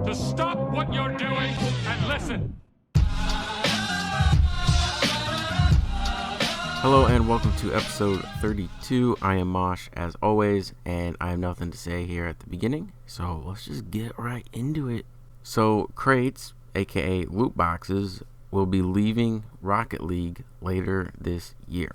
to stop what you're doing and listen. Hello and welcome to episode 32. I am Mosh as always, and I have nothing to say here at the beginning, so let's just get right into it. So crates, aka loot boxes, will be leaving Rocket League later this year.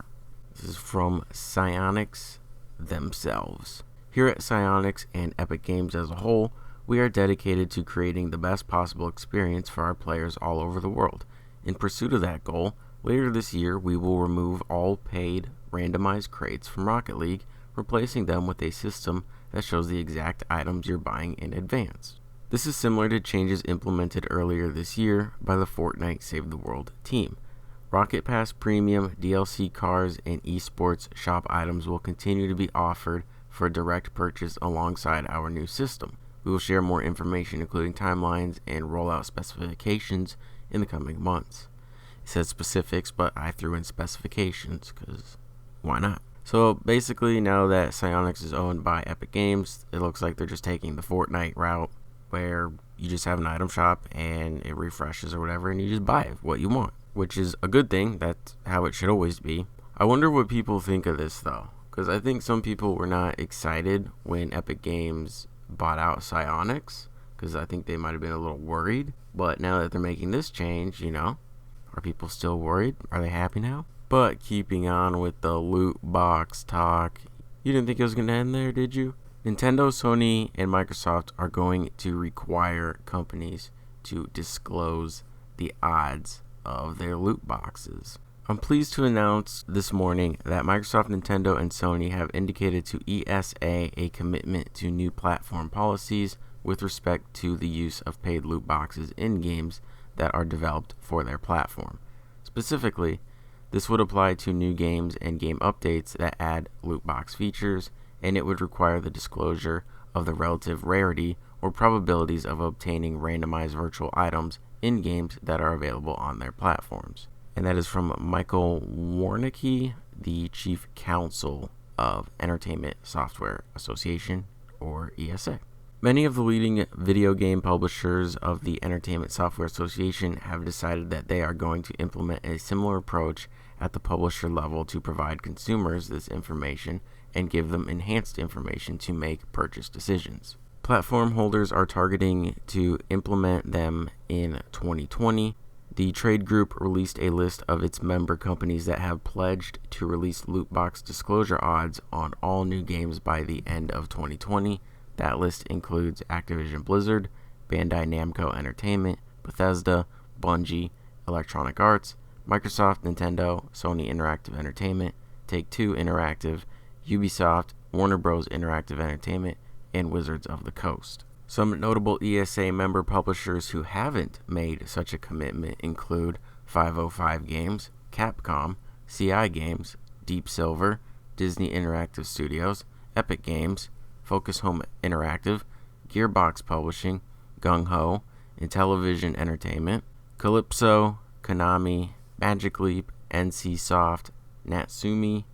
This is from Psyonix themselves. Here at Psyonix and Epic Games as a whole, we are dedicated to creating the best possible experience for our players all over the world. In pursuit of that goal, later this year, we will remove all paid randomized crates from Rocket League, replacing them with a system that shows the exact items you're buying in advance. This is similar to changes implemented earlier this year by the Fortnite Save the World team. Rocket Pass Premium, DLC cars, and esports shop items will continue to be offered for direct purchase alongside our new system. We will share more information, including timelines and rollout specifications, in the coming months. It says specifics, but I threw in specifications because why not? So basically, now that Psyonix is owned by Epic Games, it looks like they're just taking the Fortnite route where you just have an item shop and it refreshes or whatever, and you just buy what you want, which is a good thing. That's how it should always be. I wonder what people think of this though, because I think some people were not excited when Epic Games bought out Psyonix, because I think they might have been a little worried. But now that they're making this change, are people still worried? Are they happy now? But keeping on with the loot box talk, you didn't think it was going to end there, did you? Nintendo, Sony, and Microsoft are going to require companies to disclose the odds of their loot boxes. I'm pleased to announce this morning that Microsoft, Nintendo, and Sony have indicated to ESA a commitment to new platform policies with respect to the use of paid loot boxes in games that are developed for their platform. Specifically, this would apply to new games and game updates that add loot box features, and it would require the disclosure of the relative rarity or probabilities of obtaining randomized virtual items in games that are available on their platforms. And that is from Michael Warnicki, the Chief Counsel of Entertainment Software Association, or ESA. Many of the leading video game publishers of the Entertainment Software Association have decided that they are going to implement a similar approach at the publisher level to provide consumers this information and give them enhanced information to make purchase decisions. Platform holders are targeting to implement them in 2020. The trade group released a list of its member companies that have pledged to release loot box disclosure odds on all new games by the end of 2020. That list includes Activision Blizzard, Bandai Namco Entertainment, Bethesda, Bungie, Electronic Arts, Microsoft, Nintendo, Sony Interactive Entertainment, Take-Two Interactive, Ubisoft, Warner Bros. Interactive Entertainment, and Wizards of the Coast. Some notable ESA member publishers who haven't made such a commitment include 505 Games, Capcom, CI Games, Deep Silver, Disney Interactive Studios, Epic Games, Focus Home Interactive, Gearbox Publishing, Gung Ho, Intellivision Entertainment, Calypso, Konami, Magic Leap, NC Soft, Natsumi,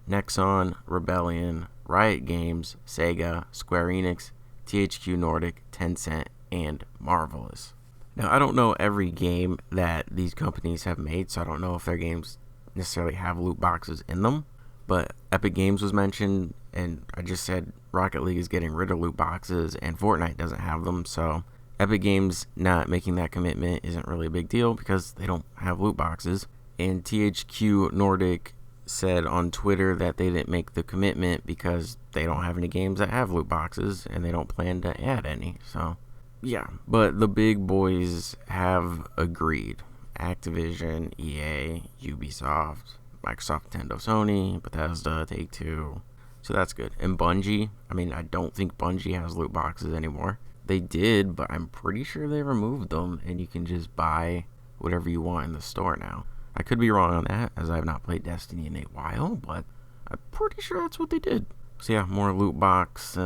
Nexon, Rebellion, Riot Games, Sega, Square Enix, THQ Nordic, Tencent, and Marvelous. Now, I don't know every game that these companies have made, so I don't know if their games necessarily have loot boxes in them, but Epic Games was mentioned, and I just said Rocket League is getting rid of loot boxes, and Fortnite doesn't have them, so Epic Games not making that commitment isn't really a big deal because they don't have loot boxes. And THQ Nordic said on Twitter that they didn't make the commitment because they don't have any games that have loot boxes, and they don't plan to add any, so yeah. But the big boys have agreed. Activision, EA, Ubisoft, Microsoft, Nintendo, Sony, Bethesda, Take-Two. So that's good. And Bungie, I don't think Bungie has loot boxes anymore. They did, but I'm pretty sure they removed them, and you can just buy whatever you want in the store now. I could be wrong on that, as I have not played Destiny in a while, but I'm pretty sure that's what they did. So yeah, more loot box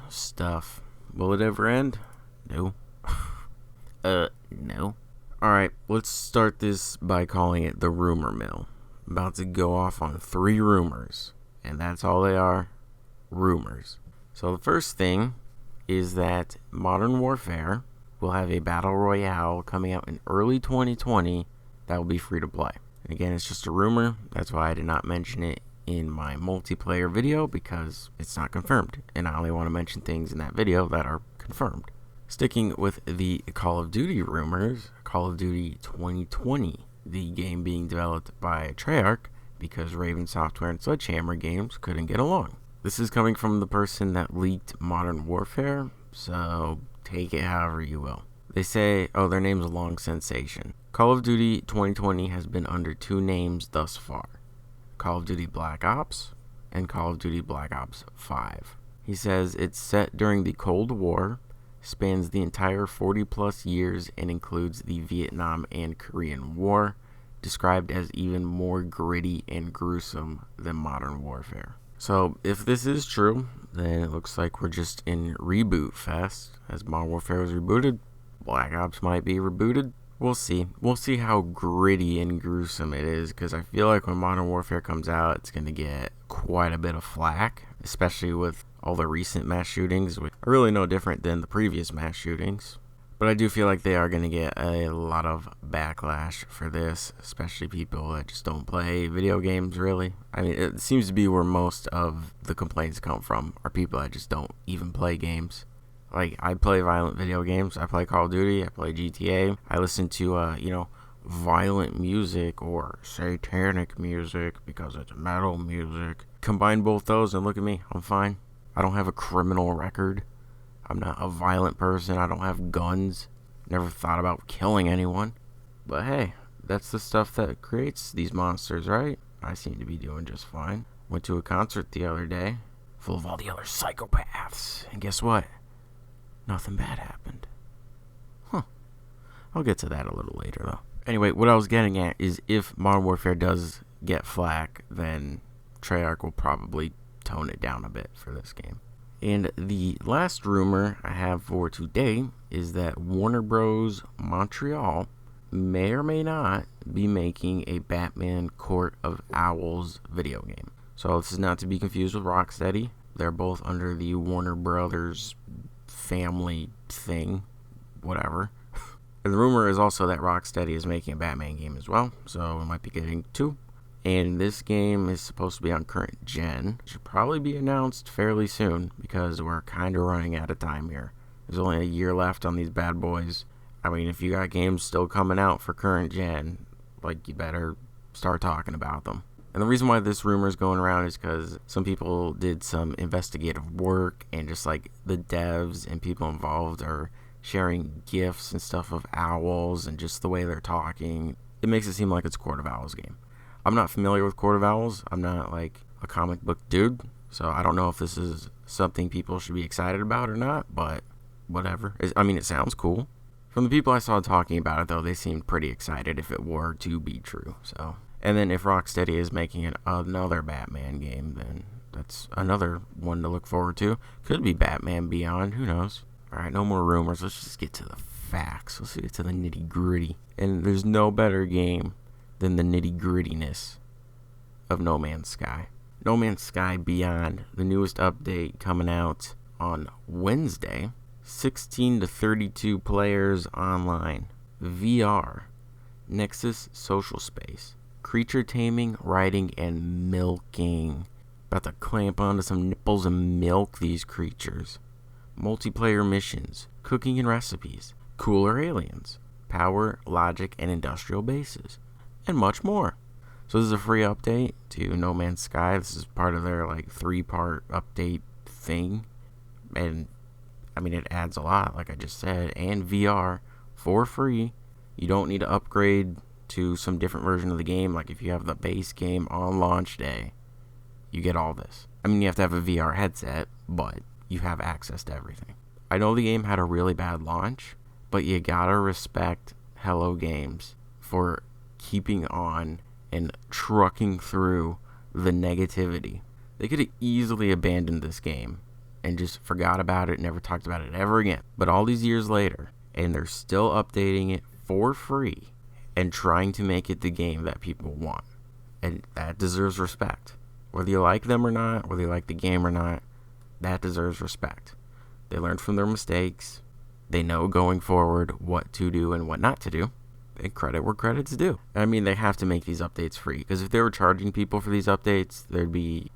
stuff. Will it ever end? No. No. Alright, let's start this by calling it the rumor mill. I'm about to go off on 3 rumors, and that's all they are, rumors. So the first thing is that Modern Warfare will have a battle royale coming out in early 2020 that will be free to play. And again, it's just a rumor. That's why I did not mention it in my multiplayer video, because it's not confirmed, and I only want to mention things in that video that are confirmed. Sticking with the Call of Duty rumors, Call of Duty 2020, the game being developed by Treyarch because Raven Software and Sledgehammer Games couldn't get along. This is coming from the person that leaked Modern Warfare, so take it however you will. They say, their name's a long sensation. Call of Duty 2020 has been under two names thus far: Call of Duty Black Ops and Call of Duty Black Ops 5. He says it's set during the Cold War, spans the entire 40 plus years, and includes the Vietnam and Korean War, described as even more gritty and gruesome than Modern Warfare. So if this is true, then it looks like we're just in reboot fest. As Modern Warfare was rebooted, Black Ops might be rebooted. We'll see. We'll see how gritty and gruesome it is, because I feel like when Modern Warfare comes out, it's going to get quite a bit of flack, especially with all the recent mass shootings, which are really no different than the previous mass shootings. But I do feel like they are going to get a lot of backlash for this, especially people that just don't play video games, really. I mean, it seems to be where most of the complaints come from, are people that just don't even play games. Like, I play violent video games. I play Call of Duty. I play GTA. I listen to, violent music or satanic music because it's metal music. Combine both those and look at me. I'm fine. I don't have a criminal record. I'm not a violent person. I don't have guns. Never thought about killing anyone. But hey, that's the stuff that creates these monsters, right? I seem to be doing just fine. Went to a concert the other day, full of all the other psychopaths. And guess what? Nothing bad happened. I'll get to that a little later, though. Anyway, what I was getting at is if Modern Warfare does get flack, then Treyarch will probably tone it down a bit for this game. And the last rumor I have for today is that Warner Bros. Montreal may or may not be making a Batman Court of Owls video game. So this is not to be confused with Rocksteady. They're both under the Warner Brothers family thing, whatever. And the rumor is also that Rocksteady is making a Batman game as well, so we might be getting two. And this game is supposed to be on current gen. Should probably be announced fairly soon, because we're kind of running out of time here. There's only a year left on these bad boys. I mean, if you got games still coming out for current gen, you better start talking about them. And the reason why this rumor is going around is because some people did some investigative work, and just the devs and people involved are sharing GIFs and stuff of owls, and just the way they're talking. It makes it seem like it's a Court of Owls game. I'm not familiar with Court of Owls. I'm not a comic book dude, so I don't know if this is something people should be excited about or not, but whatever. It sounds cool. From the people I saw talking about it, though, they seemed pretty excited if it were to be true. So, and then if Rocksteady is making another Batman game, then that's another one to look forward to. Could be Batman Beyond, who knows? Alright, no more rumors. Let's just get to the facts. Let's get to the nitty gritty. And there's no better game than the nitty-grittiness of No Man's Sky. No Man's Sky Beyond, the newest update coming out on Wednesday. 16 to 32 players online. VR. Nexus social space. Creature taming, riding, and milking. About to clamp onto some nipples and milk these creatures. Multiplayer missions. Cooking and recipes. Cooler aliens. Power, logic, and industrial bases. And much more. So this is a free update to No Man's Sky. This is part of their 3-part update thing. And it adds a lot, like I just said. And VR for free. You don't need to upgrade to some different version of the game. If you have the base game on launch day, you get all this. You have to have a VR headset, but you have access to everything. I know the game had a really bad launch, but you gotta respect Hello Games for keeping on and trucking through the negativity. They could have easily abandoned this game and just forgot about it, never talked about it ever again. But all these years later, and they're still updating it for free and trying to make it the game that people want. And that deserves respect. Whether you like them or not, whether you like the game or not, that deserves respect. They learned from their mistakes. They know going forward what to do and what not to do. And credit where credit's due. I mean, they have to make these updates free, because if they were charging people for these updates, there'd be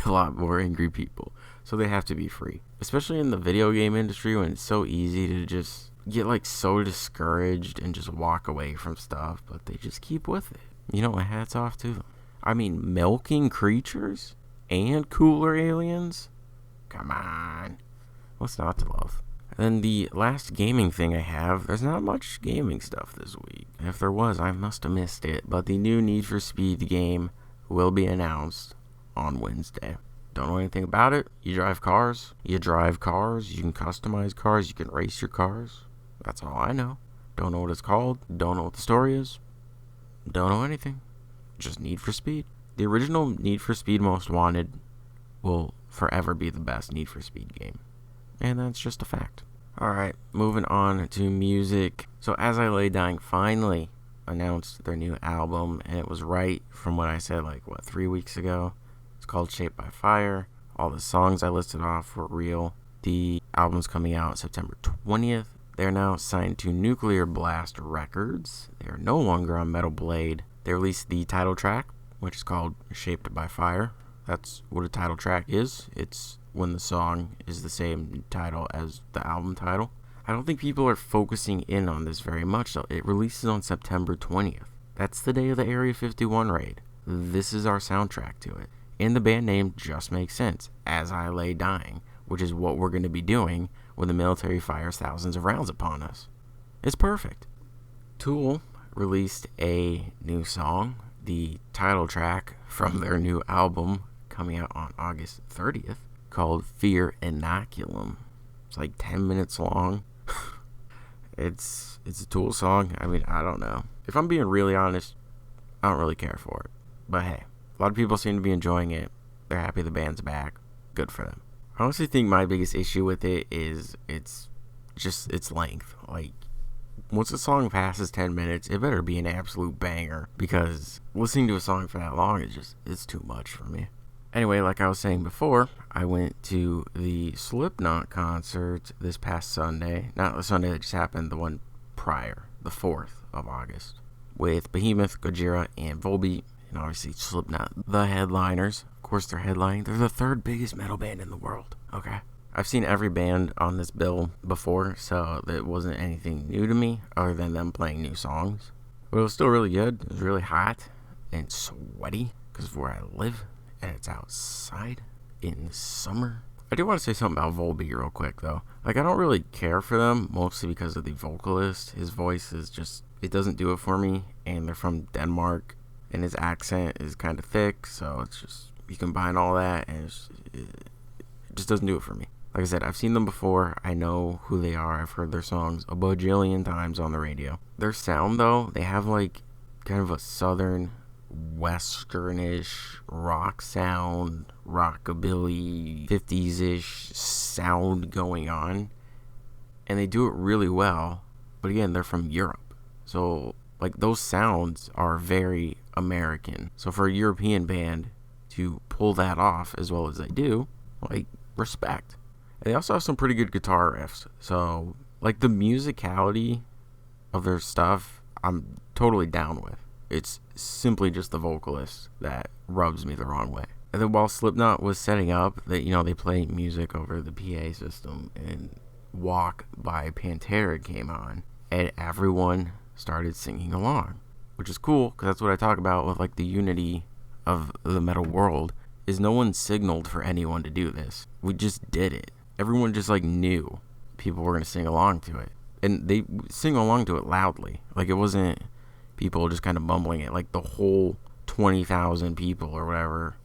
a lot more angry people. So they have to be free, especially in the video game industry, when it's so easy to just get like so discouraged and just walk away from stuff, but they just keep with it. You know, my hat's off to them. I mean, milking creatures and cooler aliens? Come on. What's not to love? And the last gaming thing I have, there's not much gaming stuff this week. If there was, I must have missed it. But the new Need for Speed game will be announced on Wednesday. Don't know anything about it. You drive cars. You can customize cars. You can race your cars. That's all I know. Don't know what it's called. Don't know what the story is. Don't know anything. Just Need for Speed. The original Need for Speed Most Wanted will forever be the best Need for Speed game. And that's just a fact. Alright, moving on to music. So As I Lay Dying finally announced their new album, and it was right from what I said 3 weeks ago. It's called Shaped by Fire. All the songs I listed off were real. The album's coming out September 20th. They're now signed to Nuclear Blast Records. They are no longer on Metal Blade. They released the title track, which is called Shaped by Fire. That's what a title track is. It's when the song is the same title as the album title. I don't think people are focusing in on this very much, though. It releases on September 20th. That's the day of the Area 51 raid. This is our soundtrack to it. And the band name just makes sense. As I Lay Dying, which is what we're going to be doing when the military fires thousands of rounds upon us. It's perfect. Tool released a new song, the title track from their new album coming out on August 30th, called Fear Inoculum. It's like 10 minutes long. It's a Tool song. I mean, I don't know. If I'm being really honest, I don't really care for it. But hey, a lot of people seem to be enjoying it. They're happy the band's back. Good for them. I honestly think my biggest issue with it is its length. Like, once a song passes 10 minutes, it better be an absolute banger, because listening to a song for that long it's too much for me. Anyway, like I was saying before, I went to the Slipknot concert this past Sunday. Not the Sunday that just happened, the one prior, the 4th of August, with Behemoth, Gojira, and Volbeat, and obviously Slipknot, the headliners. Of course, they're headlining. They're the third biggest metal band in the world, okay? I've seen every band on this bill before, so it wasn't anything new to me other than them playing new songs. But it was still really good. It was really hot and sweaty because of where I live, and it's outside in the summer. I do want to say something about Volbeat real quick, though. I don't really care for them, mostly because of the vocalist. His voice is just, it doesn't do it for me, and they're from Denmark, and his accent is kind of thick, so it's just, you combine all that, and it just doesn't do it for me. Like I said, I've seen them before. I know who they are. I've heard their songs a bajillion times on the radio. Their sound, though, they have kind of a southern, westernish rock sound, rockabilly, 50s-ish sound going on. And they do it really well. But again, they're from Europe. So, those sounds are very American. So for a European band to pull that off as well as they do, respect. And they also have some pretty good guitar riffs. So, the musicality of their stuff, I'm totally down with. It's simply just the vocalist that rubs me the wrong way. And then while Slipknot was setting up, they play music over the PA system, and Walk by Pantera came on, and everyone started singing along, which is cool, because that's what I talk about with the unity of the metal world, is no one signaled for anyone to do this. We just did it. Everyone just knew people were going to sing along to it. And they sing along to it loudly. It wasn't people just kind of bumbling it. The whole 20,000 people or whatever.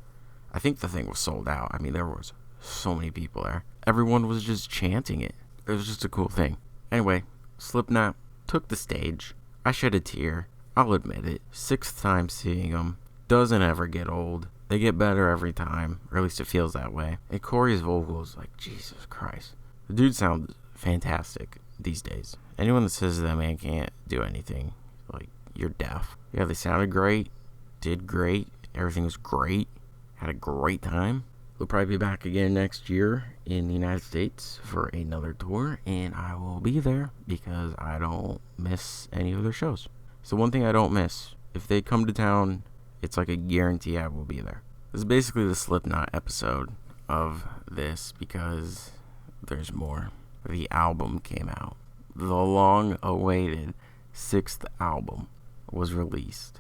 I think the thing was sold out. I mean, there was so many people there. Everyone was just chanting it. It was just a cool thing. Anyway, Slipknot took the stage. I shed a tear. I'll admit it. 6th time seeing them. Doesn't ever get old. They get better every time, or at least it feels that way. And Corey's vocals, Jesus Christ. The dude sounds fantastic these days. Anyone that says that man can't do anything, you're deaf. Yeah, they sounded great, did great, everything was great, had a great time. they'll probably be back again next year in the United States for another tour, and I will be there because I don't miss any of their shows. So one thing I don't miss, if they come to town, it's like a guarantee I will be there. This is basically the Slipknot episode of this because there's more. The album came out. The long-awaited 6th album was released,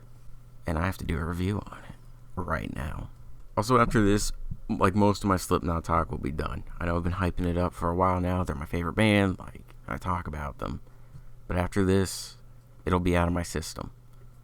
and I have to do a review on it right now. Also, after this, like, most of my Slipknot talk will be done. I know I've been hyping it up for a while now. They're my favorite band. Like, I talk about them. But after this, it'll be out of my system,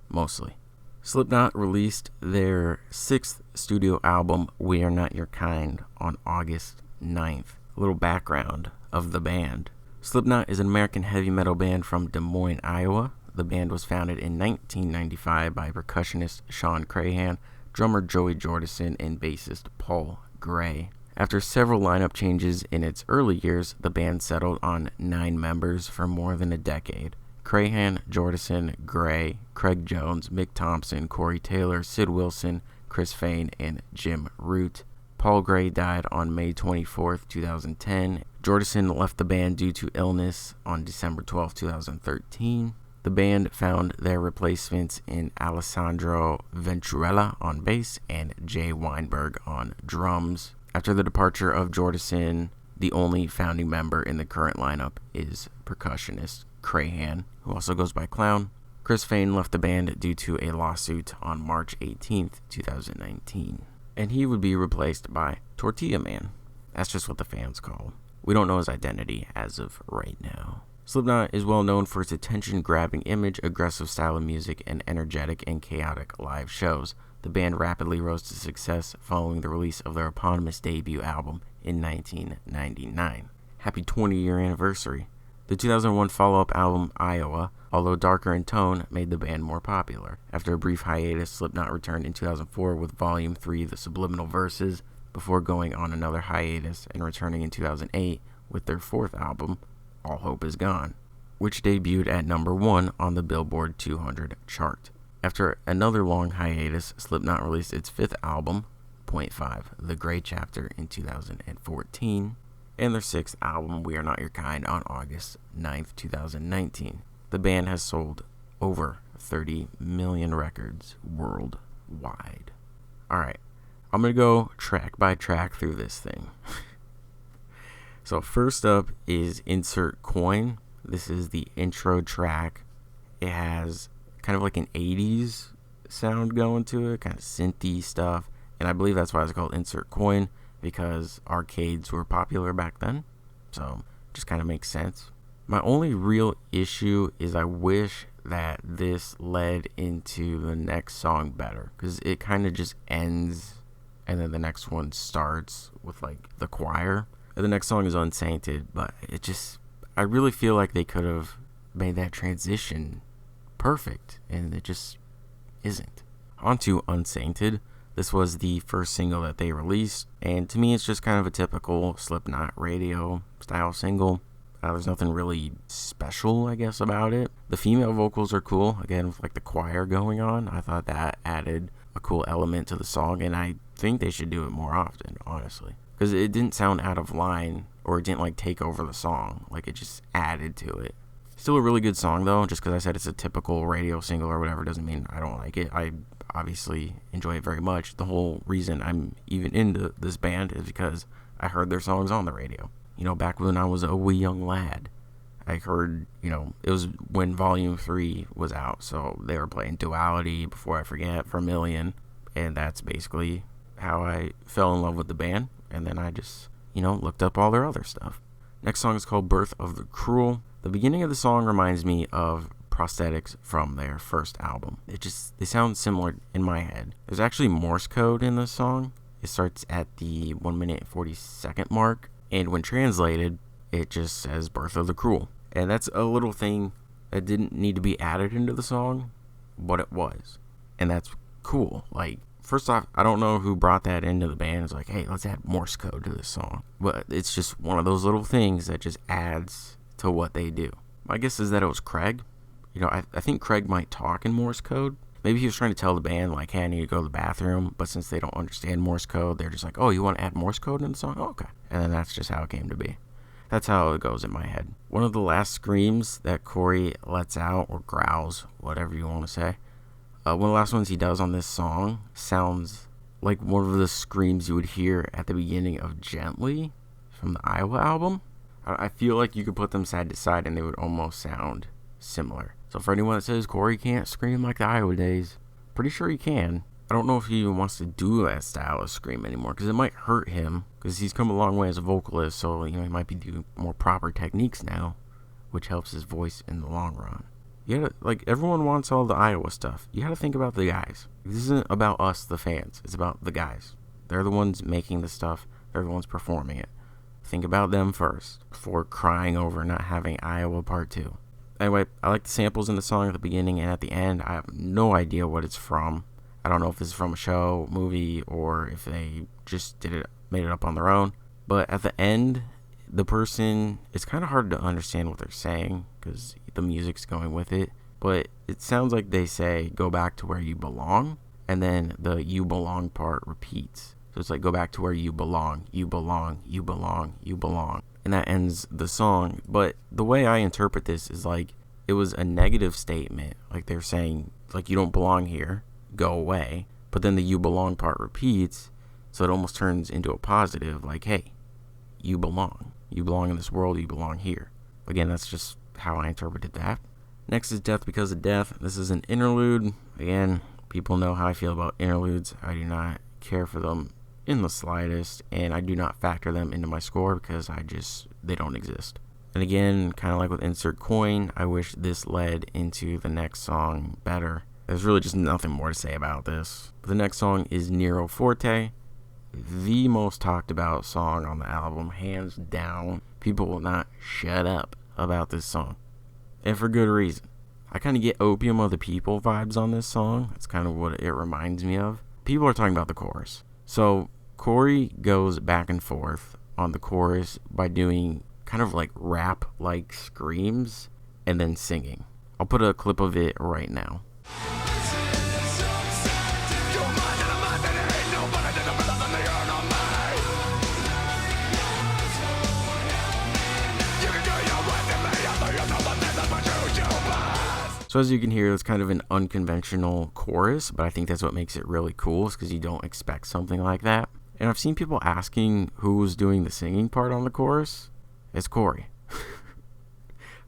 mostly. Slipknot released their 6th studio album, We Are Not Your Kind, on August 9th. A little background of the band. Slipknot is an American heavy metal band from Des Moines, Iowa. The band was founded in 1995 by percussionist Sean Crahan, drummer Joey Jordison, and bassist Paul Gray. After several lineup changes in its early years, the band settled on 9 members for more than a decade. Crahan, Jordison, Gray, Craig Jones, Mick Thompson, Corey Taylor, Sid Wilson, Chris Fain, and Jim Root. Paul Gray died on May 24th, 2010. Jordison left the band due to illness on December 12, 2013. The band found their replacements in Alessandro Venturella on bass and Jay Weinberg on drums. After the departure of Jordison, the only founding member in the current lineup is percussionist Crahan, who also goes by Clown. Chris Fain left the band due to a lawsuit on March 18th, 2019. And he would be replaced by Tortilla Man. That's just what the fans call him. We don't know his identity as of right now. Slipknot is well known for its attention-grabbing image, aggressive style of music, and energetic and chaotic live shows. The band rapidly rose to success following the release of their eponymous debut album in 1999. Happy 20-year anniversary. The 2001 follow-up album, Iowa, although darker in tone, made the band more popular. After a brief hiatus, Slipknot returned in 2004 with Volume 3, The Subliminal Verses, before going on another hiatus and returning in 2008 with their 4th album, All Hope Is Gone, which debuted at number 1 on the Billboard 200 chart. After another long hiatus, Slipknot released its 5th album, Point 5, The Gray Chapter, in 2014, and their 6th album, We Are Not Your Kind, on August 9th, 2019. The band has sold over 30 million records worldwide. Alright, I'm going to go track by track through this thing. So first up is Insert Coin. This is the intro track. It has kind of like an 80s sound going to it, kind of synthy stuff. And I believe that's why it's called Insert Coin, because arcades were popular back then. So just kind of makes sense. My only real issue is I wish that this led into the next song better, because it kind of just ends and then the next one starts with like the choir. And the next song is Unsainted, but I really feel like they could have made that transition perfect, and it just isn't. On to Unsainted. This was the first single that they released, and to me it's just kind of a typical Slipknot radio style single. There's nothing really special, I guess, about it. The female vocals are cool, again, with like the choir going on. I thought that added a cool element to the song, and I think they should do it more often, honestly. Because it didn't sound out of line, or it didn't like take over the song. Like, it just added to it. Still a really good song, though. Just because I said it's a typical radio single or whatever doesn't mean I don't like it. I obviously enjoy it very much. The whole reason I'm even into this band is because I heard their songs on the radio. You know, back when I was a wee young lad, I heard, it was when Volume 3 was out. So they were playing Duality, Before I Forget, Vermilion. And that's basically how I fell in love with the band. And then I just, looked up all their other stuff. Next song is called Birth of the Cruel. The beginning of the song reminds me of Prosthetics from their first album. They sound similar in my head. There's actually Morse code in this song. It starts at the 1 minute and 40 second mark. And when translated, it just says Birth of the Cruel. And that's a little thing that didn't need to be added into the song, but it was. And that's cool. Like, first off, I don't know who brought that into the band. It's like, hey, let's add Morse code to this song. But it's just one of those little things that just adds to what they do. My guess is that it was Craig. I think Craig might talk in Morse code. Maybe he was trying to tell the band, like, hey, I need to go to the bathroom, but since they don't understand Morse code, they're just like, oh, you want to add Morse code in the song? Oh, okay. And then that's just how it came to be. That's how it goes in my head. One of the last screams that Corey lets out, or growls, whatever you want to say, one of the last ones he does on this song sounds like one of the screams you would hear at the beginning of Gently from the Iowa album. I feel like you could put them side to side and they would almost sound similar. So for anyone that says Corey can't scream like the Iowa days, pretty sure he can. I don't know if he even wants to do that style of scream anymore, because it might hurt him, because he's come a long way as a vocalist, so he might be doing more proper techniques now, which helps his voice in the long run. You gotta, like, everyone wants all the Iowa stuff. You gotta think about the guys. This isn't about us, the fans. It's about the guys. They're the ones making the stuff. They're the ones performing it. Think about them first, before crying over not having Iowa Part 2. Anyway, I like the samples in the song at the beginning and at the end. I have no idea what it's from. I don't know if this is from a show, movie, or if they just made it up on their own. But at the end, the person, it's kind of hard to understand what they're saying because the music's going with it. But it sounds like they say, go back to where you belong. And then the you belong part repeats. So it's like, go back to where you belong, you belong, you belong, you belong. And that ends the song. But the way I interpret this is like, it was a negative statement. Like they're saying, like, you don't belong here. Go away. But then the you belong part repeats, so it almost turns into a positive, like, hey, you belong in this world, you belong here. Again, that's just how I interpreted that. Next is Death Because of Death. This is an interlude. Again, people know how I feel about interludes. I do not care for them in the slightest, and I do not factor them into my score because they don't exist. And again, kind of like with Insert Coin, I wish this led into the next song better. There's really just nothing more to say about this. The next song is Nero Forte, the most talked about song on the album, hands down. People will not shut up about this song, and for good reason. I kind of get Opium of the People vibes on this song. That's kind of what it reminds me of. People are talking about the chorus. So Corey goes back and forth on the chorus by doing kind of like rap-like screams and then singing. I'll put a clip of it right now. So as you can hear, it's kind of an unconventional chorus, but I think that's what makes it really cool, is because you don't expect something like that. And I've seen people asking who was doing the singing part on the chorus. It's Corey.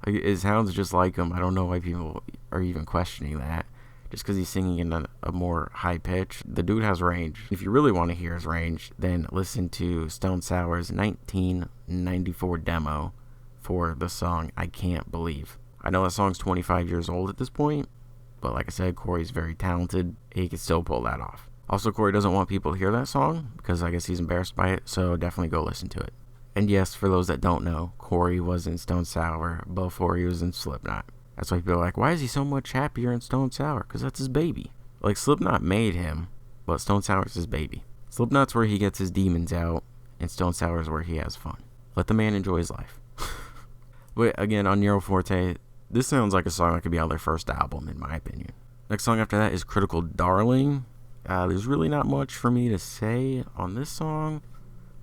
It sounds just like him. I don't know why people are even questioning that. Just because he's singing in a more high pitch. The dude has range. If you really want to hear his range, then listen to Stone Sour's 1994 demo for the song I Can't Believe. I know that song's 25 years old at this point, but like I said, Corey's very talented. He can still pull that off. Also, Corey doesn't want people to hear that song because I guess he's embarrassed by it, so definitely go listen to it. And yes, for those that don't know, Corey was in Stone Sour before he was in Slipknot. That's why people are like, why is he so much happier in Stone Sour? Because that's his baby. Like, Slipknot made him, but Stone Sour is his baby. Slipknot's where he gets his demons out, and Stone Sour is where he has fun. Let the man enjoy his life. But again, on Nero Forte, this sounds like a song that could be on their first album, in my opinion. Next song after that is Critical Darling. There's really not much for me to say on this song.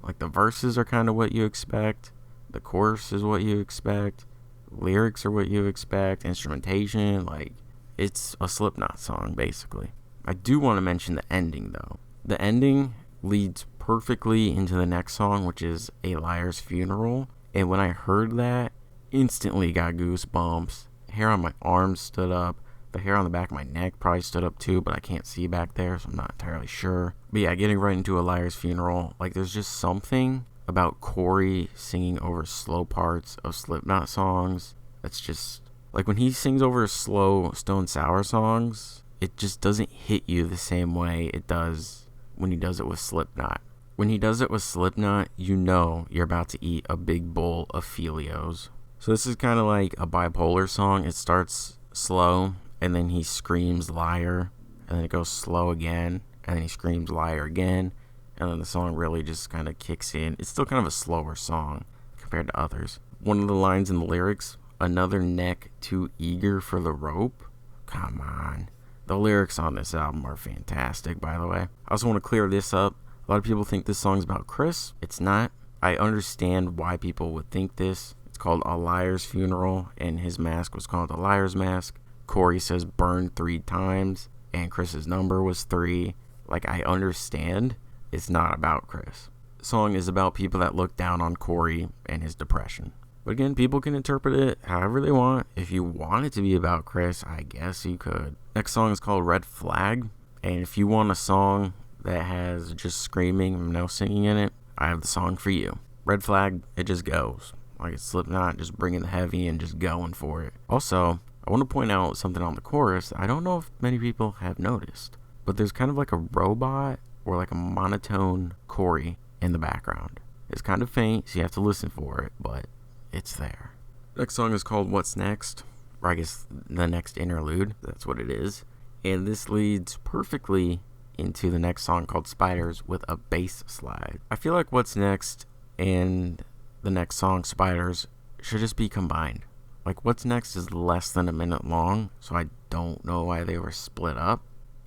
Like, the verses are kind of what you expect. The chorus is what you expect. Lyrics are what you expect. Instrumentation, like, it's a Slipknot song, basically. I do want to mention the ending, though. The ending leads perfectly into the next song, which is A Liar's Funeral. And when I heard that, instantly got goosebumps. Hair on my arms stood up. The hair on the back of my neck probably stood up too, but I can't see back there, so I'm not entirely sure. But yeah, getting right into A Liar's Funeral, like, there's just something about Corey singing over slow parts of Slipknot songs that's just, like, when he sings over slow Stone Sour songs, it just doesn't hit you the same way it does when he does it with Slipknot. When he does it with Slipknot, you know you're about to eat a big bowl of Felios. So this is kind of like a bipolar song. It starts slow, and then he screams liar, and then it goes slow again, and then he screams liar again, and then the song really just kind of kicks in. It's still kind of a slower song compared to others. One of the lines in the lyrics, another neck too eager for the rope. Come on. The lyrics on this album are fantastic, by the way. I also want to clear this up. A lot of people think this song's about Chris. It's not. I understand why people would think this. It's called A Liar's Funeral, and his mask was called A Liar's Mask. Corey says burn 3 times, and Chris's number was 3. Like, I understand it's not about Chris. The song is about people that look down on Corey and his depression. But again, people can interpret it however they want. If you want it to be about Chris, I guess you could. Next song is called Red Flag. And if you want a song that has just screaming and no singing in it, I have the song for you. Red Flag, it just goes. Like it's Slipknot, just bringing the heavy and just going for it. Also, I want to point out something on the chorus. I don't know if many people have noticed, but there's kind of like a robot or like a monotone Corey in the background. It's kind of faint, so you have to listen for it, but it's there. Next song is called What's Next, or I guess the next interlude. That's what it is. And this leads perfectly into the next song called Spiders with a bass slide. I feel like What's Next and the next song, Spiders, should just be combined. Like, What's Next is less than a minute long, so I don't know why they were split up.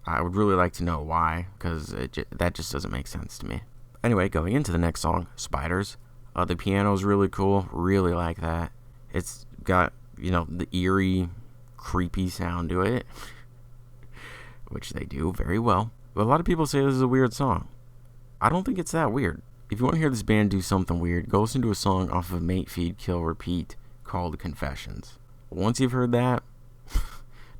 I would really like to know why, because that just doesn't make sense to me. Anyway, going into the next song, Spiders. The piano's really cool. Really like that. It's got, the eerie, creepy sound to it, which they do very well. But a lot of people say this is a weird song. I don't think it's that weird. If you want to hear this band do something weird, go listen to a song off of Mate, Feed, Kill, Repeat called Confessions. Once you've heard that,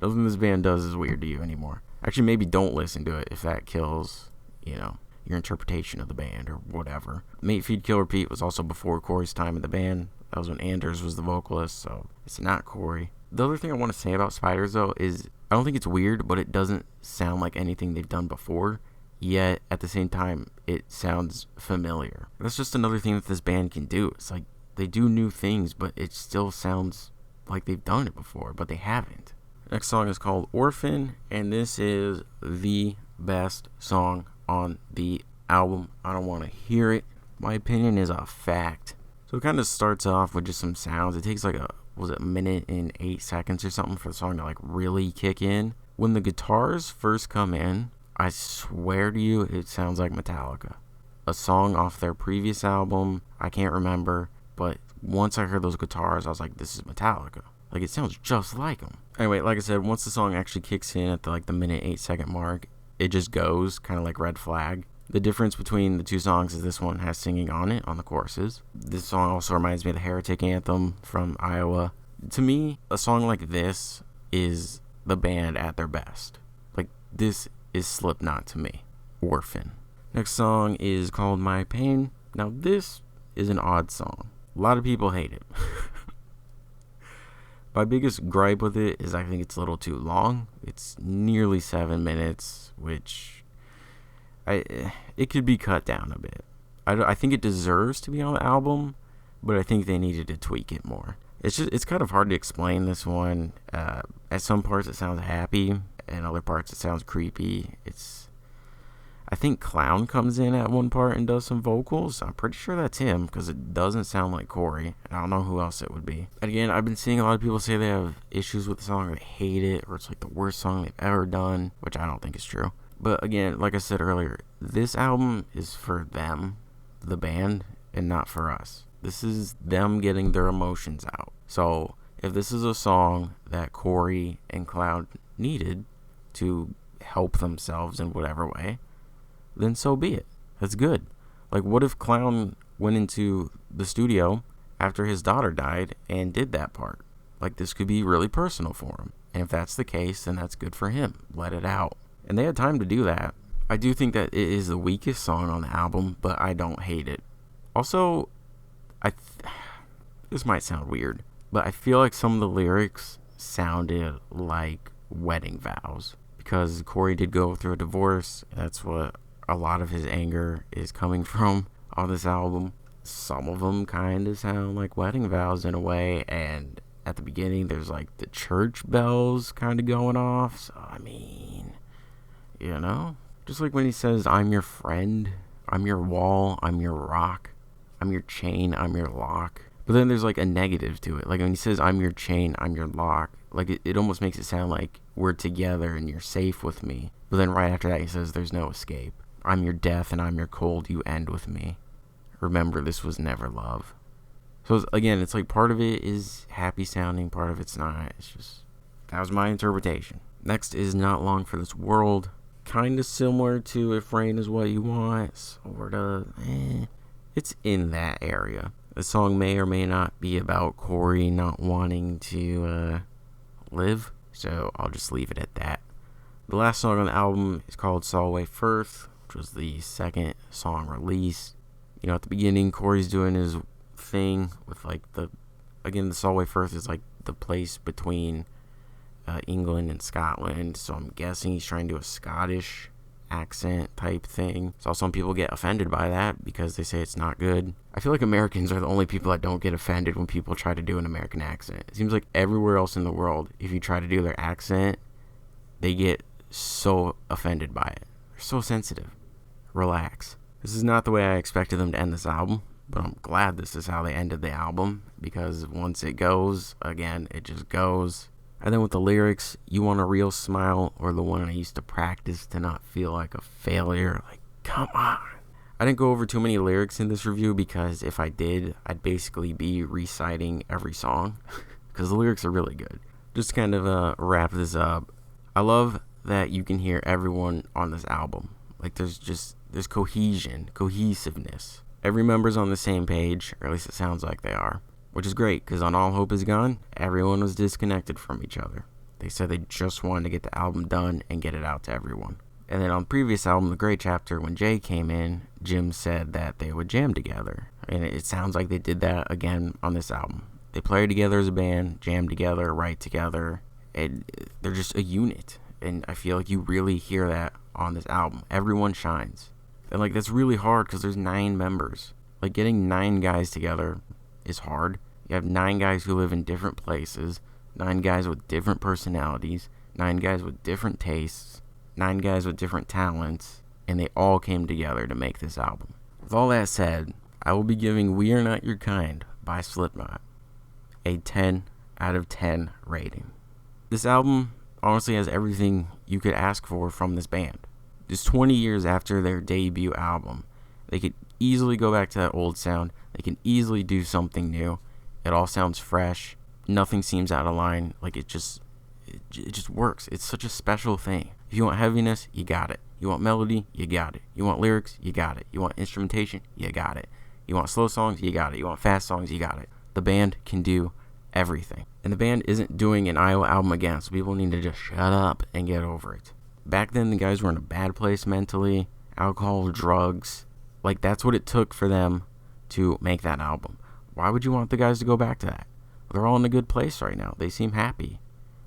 nothing this band does is weird to you anymore. Actually, maybe don't listen to it if that kills, your interpretation of the band or whatever. Mate, Feed, Kill, Repeat was also before Corey's time in the band. That was when Anders was the vocalist, so it's not Corey. The other thing I want to say about Spiders, though, is I don't think it's weird, but it doesn't sound like anything they've done before. Yet, at the same time, it sounds familiar. That's just another thing that this band can do. It's like they do new things, but it still sounds like they've done it before, but they haven't. Next song is called Orphan, and this is the best song on the album. I don't want to hear it. My opinion is a fact. So it kind of starts off with just some sounds. It takes like a minute and 8 seconds or something for the song to like really kick in. When the guitars first come in, I swear to you, it sounds like Metallica. A song off their previous album, I can't remember, but once I heard those guitars, I was like, this is Metallica. Like, it sounds just like them. Anyway, like I said, once the song actually kicks in at the minute 8 second mark, it just goes, kind of like Red Flag. The difference between the two songs is this one has singing on it, on the choruses. This song also reminds me of the Heretic Anthem from Iowa. To me, a song like this is the band at their best. Like, this is Slipknot to me. Orphan. Next song is called My Pain. Now, this is an odd song. A lot of people hate it. My biggest gripe with it is I think it's a little too long. It's nearly 7 minutes, which it could be cut down a bit. I think it deserves to be on the album, but I think they needed to tweak it more. It's kind of hard to explain this one. At some parts it sounds happy, and other parts it sounds creepy. I think Clown comes in at one part and does some vocals. I'm pretty sure that's him, because it doesn't sound like Corey. I don't know who else it would be. And again, I've been seeing a lot of people say they have issues with the song, or they hate it, or it's like the worst song they've ever done, which I don't think is true. But again, like I said earlier, this album is for them, the band, and not for us. This is them getting their emotions out. So if this is a song that Corey and Clown needed to help themselves in whatever way, then so be it. That's good. Like, what if Clown went into the studio after his daughter died and did that part? Like, this could be really personal for him. And if that's the case, then that's good for him. Let it out. And they had time to do that. I do think that it is the weakest song on the album, but I don't hate it. Also, this might sound weird, but I feel like some of the lyrics sounded like wedding vows. Because Corey did go through a divorce. That's what a lot of his anger is coming from on this album. Some of them kind of sound like wedding vows in a way, and at the beginning there's like the church bells kind of going off. So I mean, just like when he says, I'm your friend, I'm your wall, I'm your rock, I'm your chain, I'm your lock. But then there's like a negative to it. Like when he says, I'm your chain, I'm your lock, like it almost makes it sound like we're together and you're safe with me. But then right after that he says, there's no escape. I'm your death and I'm your cold, you end with me. Remember, this was never love. So again, it's like part of it is happy sounding, part of it's not. It's just, that was my interpretation. Next is Not Long for This World. Kind of similar to If Rain Is What You Want, sort of. It's in that area. The song may or may not be about Corey not wanting to live, so I'll just leave it at that. The last song on the album is called Solway Firth, which was the second song released. You know, at the beginning, Corey's doing his thing with like the Solway Firth is like the place between England and Scotland, so I'm guessing he's trying to do a Scottish accent type thing. So some people get offended by that because they say it's not good. I feel like Americans are the only people that don't get offended when people try to do an American accent. It seems like everywhere else in the world, if you try to do their accent, they get so offended by it. They're so sensitive. Relax. This is not the way I expected them to end this album, but I'm glad this is how they ended the album, because once it goes, again, it just goes. And then with the lyrics, you want a real smile or the one I used to practice to not feel like a failure. Like, come on. I didn't go over too many lyrics in this review because if I did, I'd basically be reciting every song because the lyrics are really good. Just to kind of wrap this up, I love that you can hear everyone on this album. Like there's cohesiveness. Every member's on the same page, or at least it sounds like they are. Which is great, because on All Hope Is Gone, everyone was disconnected from each other. They said they just wanted to get the album done and get it out to everyone. And then on the previous album, The Great Chapter, when Jay came in, Jim said that they would jam together. And it sounds like they did that again on this album. They play together as a band, jam together, write together, and they're just a unit. And I feel like you really hear that on this album. Everyone shines. And like that's really hard because there's 9 members. Like getting 9 guys together is hard. You have 9 guys who live in different places, 9 guys with different personalities, 9 guys with different tastes, 9 guys with different talents, and they all came together to make this album. With all that said, I will be giving We Are Not Your Kind by Slipknot a 10 out of 10 rating. This album honestly has everything you could ask for from this band. Just 20 years after their debut album, they could easily go back to that old sound. They can easily do something new. It all sounds fresh. Nothing seems out of line. Like it just works. It's such a special thing. If you want heaviness, you got it. You want melody, you got it. You want lyrics, you got it. You want instrumentation, you got it. You want slow songs, you got it. You want fast songs, you got it. The band can do everything. And the band isn't doing an Iowa album again, so people need to just shut up and get over it. Back then, the guys were in a bad place mentally. Alcohol, drugs. Like, that's what it took for them to make that album. Why would you want the guys to go back to that? They're all in a good place right now. They seem happy.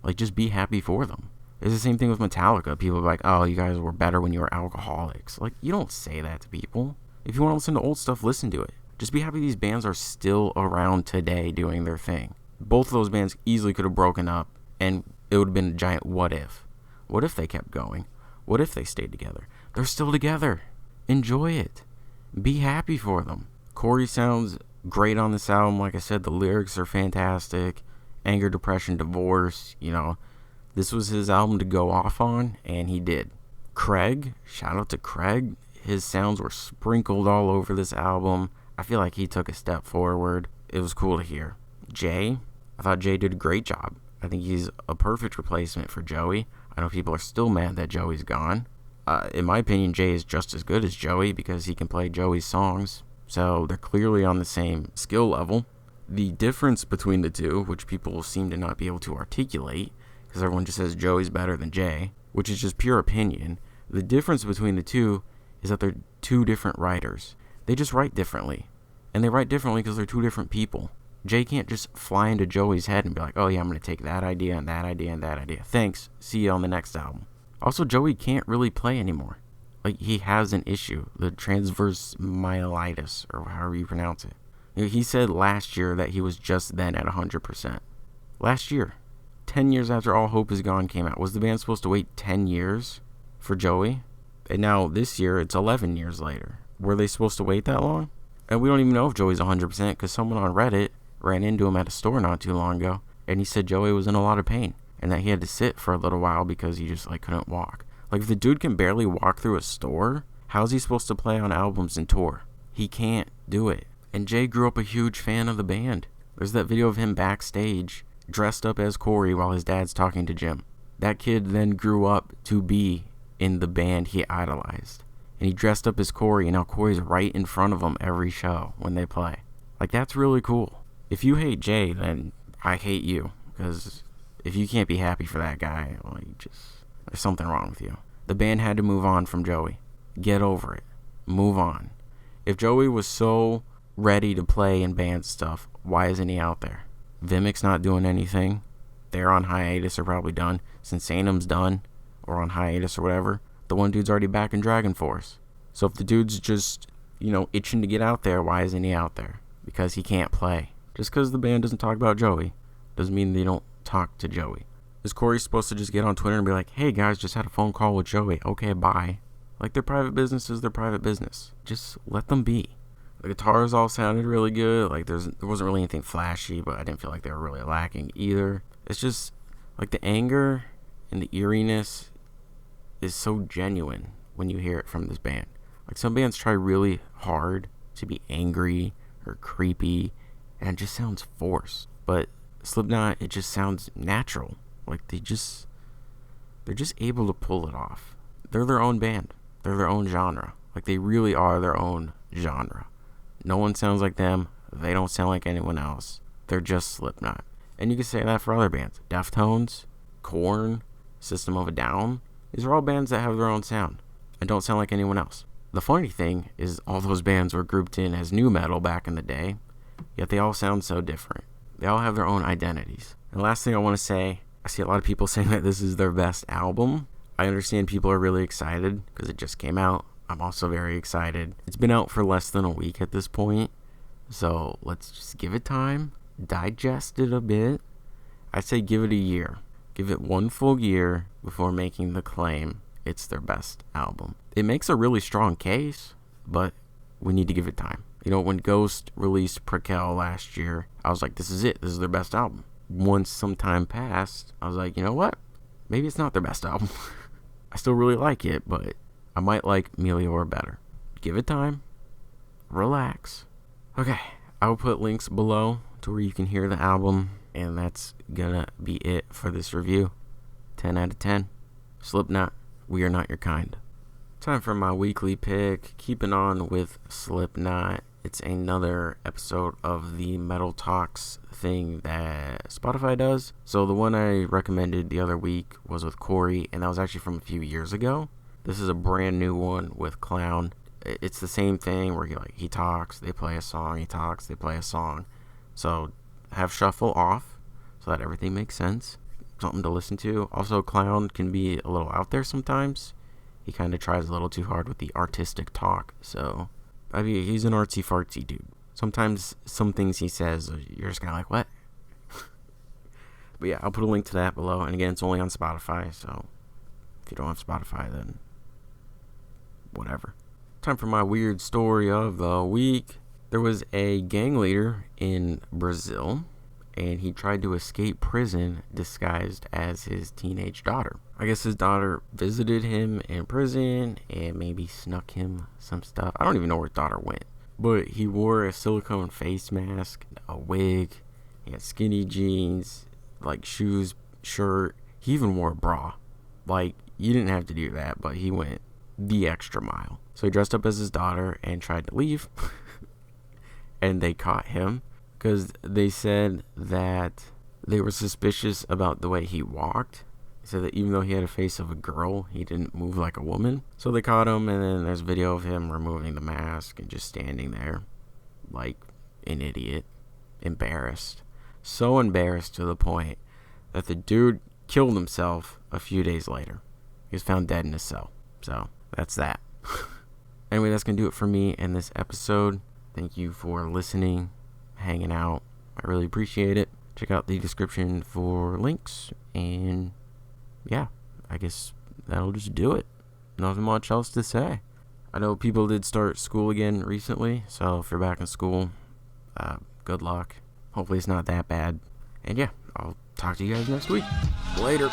Like, just be happy for them. It's the same thing with Metallica. People are like, oh, you guys were better when you were alcoholics. Like, you don't say that to people. If you want to listen to old stuff, listen to it. Just be happy these bands are still around today doing their thing. Both of those bands easily could have broken up, and it would have been a giant what if. What if they kept going? What if they stayed together? They're still together. Enjoy it. Be happy for them. Corey sounds great on this album. Like I said, the lyrics are fantastic. Anger, depression, divorce, this was his album to go off on, and he did. Craig, shout out to Craig. His sounds were sprinkled all over this album. I feel like he took a step forward. It was cool to hear. Jay, I thought Jay did a great job. I think he's a perfect replacement for Joey. I know people are still mad that Joey's gone. In my opinion, Jay is just as good as Joey because he can play Joey's songs. So they're clearly on the same skill level. The difference between the two, which people seem to not be able to articulate, because everyone just says Joey's better than Jay, which is just pure opinion. The difference between the two is that they're 2 different writers. They just write differently. And they write differently because they're 2 different people. Jay can't just fly into Joey's head and be like, oh yeah, I'm going to take that idea and that idea and that idea. Thanks. See you on the next album. Also, Joey can't really play anymore. Like, he has an issue. The transverse myelitis, or however you pronounce it. He said last year that he was just then at 100%. Last year. 10 years after All Hope Is Gone came out. Was the band supposed to wait 10 years for Joey? And now this year, it's 11 years later. Were they supposed to wait that long? And we don't even know if Joey's 100% because someone on Reddit ran into him at a store not too long ago, and he said Joey was in a lot of pain and that he had to sit for a little while because he just like couldn't walk. Like, if the dude can barely walk through a store, how's he supposed to play on albums and tour? He can't do it. And Jay grew up a huge fan of the band. There's that video of him backstage dressed up as Corey while his dad's talking to Jim. That kid then grew up to be in the band he idolized. And he dressed up as Corey, and now Corey's right in front of him every show when they play. Like, that's really cool. If you hate Jay, then I hate you. Because if you can't be happy for that guy, like, just, there's something wrong with you. The band had to move on from Joey. Get over it. Move on. If Joey was so ready to play in band stuff, why isn't he out there? Vimic's not doing anything. They're on hiatus or probably done. Sinsanum's done or on hiatus or whatever. The one dude's already back in Dragon Force. So if the dude's just, itching to get out there, why isn't he out there? Because he can't play. Just because the band doesn't talk about Joey doesn't mean they don't talk to Joey. Is Corey supposed to just get on Twitter and be like, hey guys, just had a phone call with Joey. Okay, bye. Like, their private business is their private business. Just let them be. The guitars all sounded really good. Like, there wasn't really anything flashy, but I didn't feel like they were really lacking either. It's just, like, the anger and the eeriness is so genuine when you hear it from this band. Like, some bands try really hard to be angry or creepy, and it just sounds forced. But Slipknot, it just sounds natural. Like, they're just able to pull it off. They're their own band. They're their own genre. Like, they really are their own genre. No one sounds like them. They don't sound like anyone else. They're just Slipknot. And you can say that for other bands. Deftones, Korn, System of a Down. These are all bands that have their own sound and don't sound like anyone else. The funny thing is all those bands were grouped in as nu metal back in the day, yet they all sound so different. They all have their own identities. And the last thing I want to say, I see a lot of people saying that this is their best album. I understand people are really excited because it just came out. I'm also very excited. It's been out for less than a week at this point, so let's just give it time, digest it a bit. I'd say give it a year. Give it one full year before making the claim it's their best album. It makes a really strong case, but we need to give it time. When Ghost released Prequel last year, I was like, this is it. This is their best album. Once some time passed, I was like, you know what? Maybe it's not their best album. I still really like it, but I might like Melior better. Give it time. Relax. Okay, I will put links below to where you can hear the album, and that's gonna be it for this review. 10 out of 10. Slipknot, We Are Not Your Kind. Time for my weekly pick. Keeping on with Slipknot. It's another episode of the Metal Talks thing that Spotify does. So the one I recommended the other week was with Corey, and that was actually from a few years ago. This is a brand new one with Clown. It's the same thing where he talks, they play a song, he talks, they play a song. So have shuffle off so that everything makes sense. Something to listen to. Also, Clown can be a little out there sometimes. He kind of tries a little too hard with the artistic talk. So, he's an artsy fartsy dude. Sometimes some things he says, you're just kind of like, what? But yeah, I'll put a link to that below. And again, it's only on Spotify. So if you don't have Spotify, then whatever. Time for my weird story of the week. There was a gang leader in Brazil, and he tried to escape prison disguised as his teenage daughter. I guess his daughter visited him in prison and maybe snuck him some stuff. I don't even know where his daughter went. But he wore a silicone face mask, a wig, he had skinny jeans, like shoes, shirt. He even wore a bra. Like, you didn't have to do that, but he went the extra mile. So he dressed up as his daughter and tried to leave. And they caught him because they said that they were suspicious about the way he walked. They said that even though he had a face of a girl, he didn't move like a woman. So they caught him, and then there's video of him removing the mask and just standing there like an idiot, embarrassed. So embarrassed to the point that the dude killed himself a few days later. He was found dead in his cell. So that's that. Anyway, that's going to do it for me in this episode. Thank you for listening, hanging out. I really appreciate it. Check out the description for links. And yeah, I guess that'll just do it. Nothing much else to say. I know people did start school again recently. So if you're back in school, good luck. Hopefully it's not that bad. And yeah, I'll talk to you guys next week. Later.